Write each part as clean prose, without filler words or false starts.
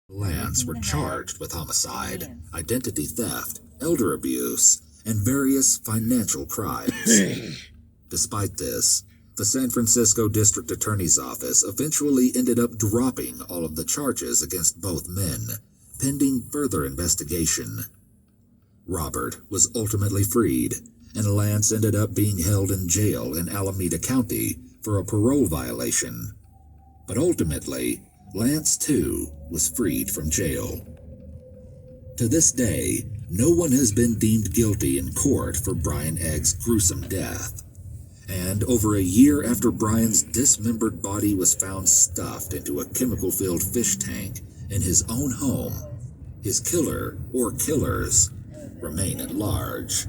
Lance were charged with homicide, identity theft, elder abuse, and various financial crimes. Despite this, the San Francisco District Attorney's Office eventually ended up dropping all of the charges against both men, pending further investigation. Robert was ultimately freed, and Lance ended up being held in jail in Alameda County for a parole violation. But ultimately, Lance, too, was freed from jail. To this day, no one has been deemed guilty in court for Brian Egg's gruesome death. And over a year after Brian's dismembered body was found stuffed into a chemical-filled fish tank in his own home, his killer, or killers, remain at large.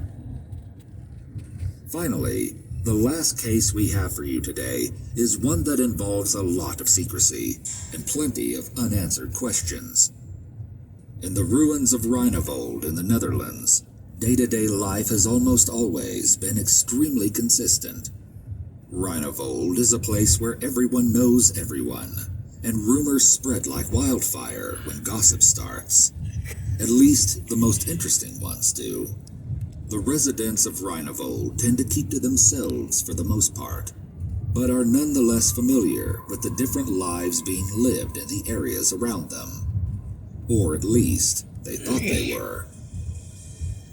Finally, the last case we have for you today is one that involves a lot of secrecy and plenty of unanswered questions. In the ruins of Rheinavold in the Netherlands, day-to-day life has almost always been extremely consistent. Rheinavold is a place where everyone knows everyone, and rumors spread like wildfire when gossip starts. At least the most interesting ones do. The residents of Rheinavold tend to keep to themselves for the most part, but are nonetheless familiar with the different lives being lived in the areas around them. Or at least, they thought they were.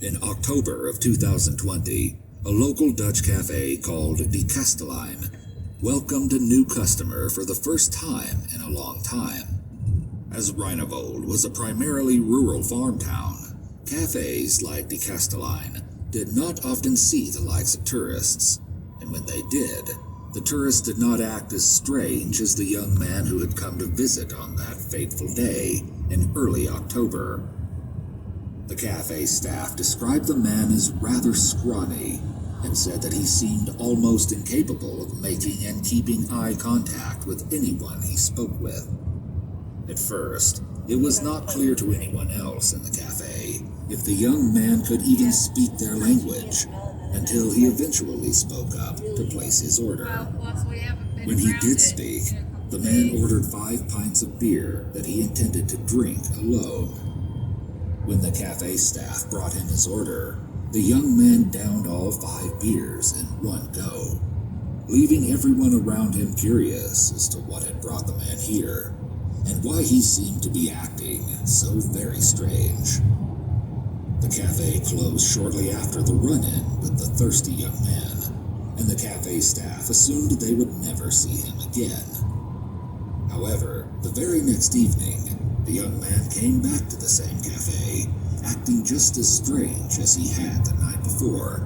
In October of 2020, a local Dutch cafe called De Kastelein welcomed a new customer for the first time in a long time. As Rheinavold was a primarily rural farm town, cafes like De Kastelein did not often see the likes of tourists, and when they did, the tourists did not act as strange as the young man who had come to visit on that fateful day in early October. The cafe staff described the man as rather scrawny and said that he seemed almost incapable of making and keeping eye contact with anyone he spoke with. At first, it was not clear to anyone else in the cafe if the young man could even speak their language, until he eventually spoke up to place his order. When he did speak, the man ordered 5 pints of beer that he intended to drink alone. When the cafe staff brought him his order, the young man downed all 5 beers in one go, leaving everyone around him curious as to what had brought the man here, and why he seemed to be acting so very strange. The cafe closed shortly after the run-in with the thirsty young man, and the cafe staff assumed they would never see him again. However, the very next evening, the young man came back to the same cafe, acting just as strange as he had the night before.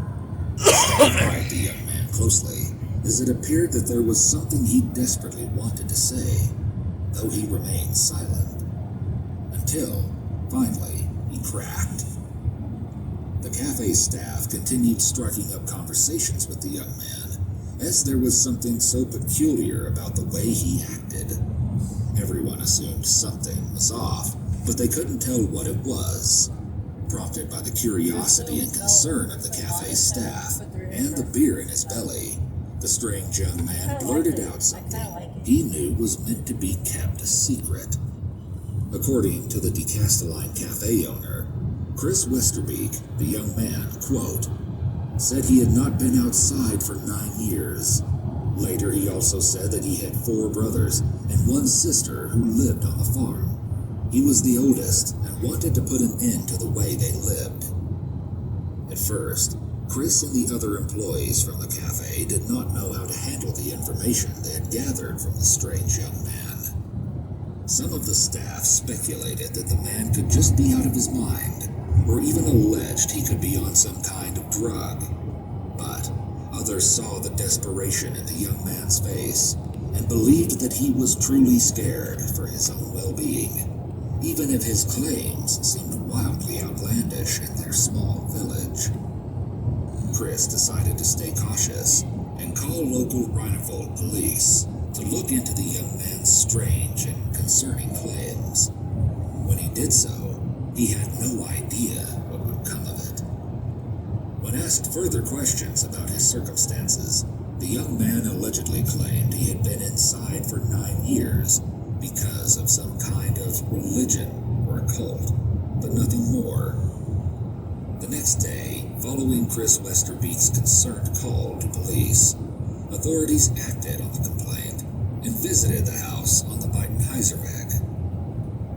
The staff eyed the young man closely, as it appeared that there was something he desperately wanted to say, though he remained silent. Until, finally, he cracked. The cafe staff continued striking up conversations with the young man, as there was something so peculiar about the way he acted. Everyone assumed something was off, but they couldn't tell what it was. Prompted by the curiosity and concern of the cafe staff, and the beer in his belly, the strange young man blurted out something he knew was meant to be kept a secret. According to the De Kastelein cafe owner, Chris Westerbeek, the young man, quote, said he had not been outside for 9 years. Later, he also said that he had 4 brothers and 1 sister who lived on the farm. He was the oldest and wanted to put an end to the way they lived. At first, Chris and the other employees from the cafe did not know how to handle the information they had gathered from the strange young man. Some of the staff speculated that the man could just be out of his mind, or even alleged he could be on some kind of drug. But others saw the desperation in the young man's face and believed that he was truly scared for his own well-being, even if his claims seemed wildly outlandish in their small village. Chris decided to stay cautious and call local Rheinavold police to look into the young man's strange and concerning claims. When he did so, he had no idea what would come of it. When asked further questions about his circumstances, the young man allegedly claimed he had been inside for 9 years, because of some kind of religion or a cult, but nothing more. The next day, following Chris Westerbeek's concerned call to police, authorities acted on the complaint and visited the house on the Biden-Heiserweg.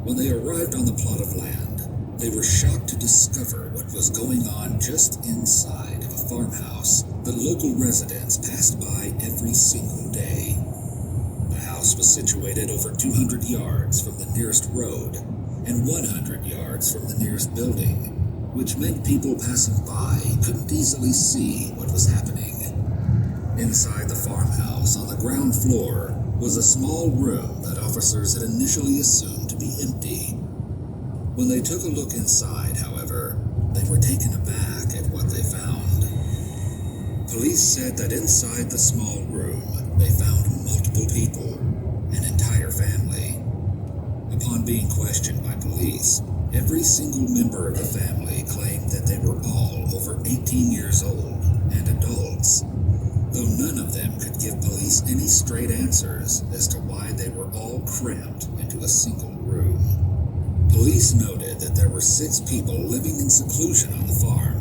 When they arrived on the plot of land, they were shocked to discover what was going on just inside of a farmhouse that local residents passed by every single day. The house was situated over 200 yards from the nearest road and 100 yards from the nearest building, which meant people passing by couldn't easily see what was happening. Inside the farmhouse, on the ground floor, was a small room that officers had initially assumed to be empty. When they took a look inside, however, they were taken aback at what they found. Police said that inside the small room, they found multiple people, an entire family. Upon being questioned by police, every single member of the family claimed that they were all over 18 years old and adults, though none of them could give police any straight answers as to why they were all cramped into a single room. Police noted that there were 6 people living in seclusion on the farm,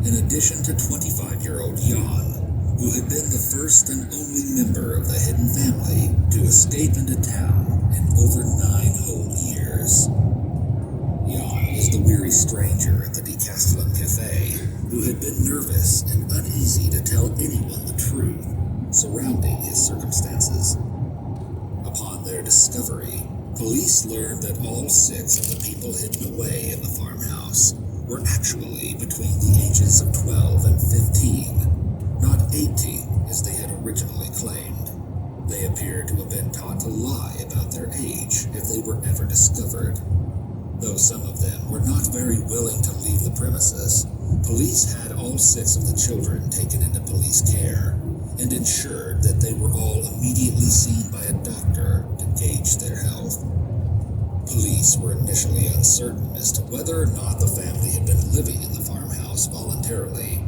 in addition to 25-year-old Jan, who had been the first and only member of the hidden family to escape into town in over 9 whole years. Jan was the weary stranger at the Decastellum Cafe, who had been nervous and uneasy to tell anyone the truth surrounding his circumstances. Upon their discovery, police learned that all 6 of the people hidden away in the farmhouse were actually between the ages of 12 and 15, not 18 as they had originally claimed. They appeared to have been taught to lie about their age if they were ever discovered. Though some of them were not very willing to leave the premises, police had all 6 of the children taken into police care and ensured that they were all immediately seen by a doctor to gauge their health. Police were initially uncertain as to whether or not the family had been living in the farmhouse voluntarily,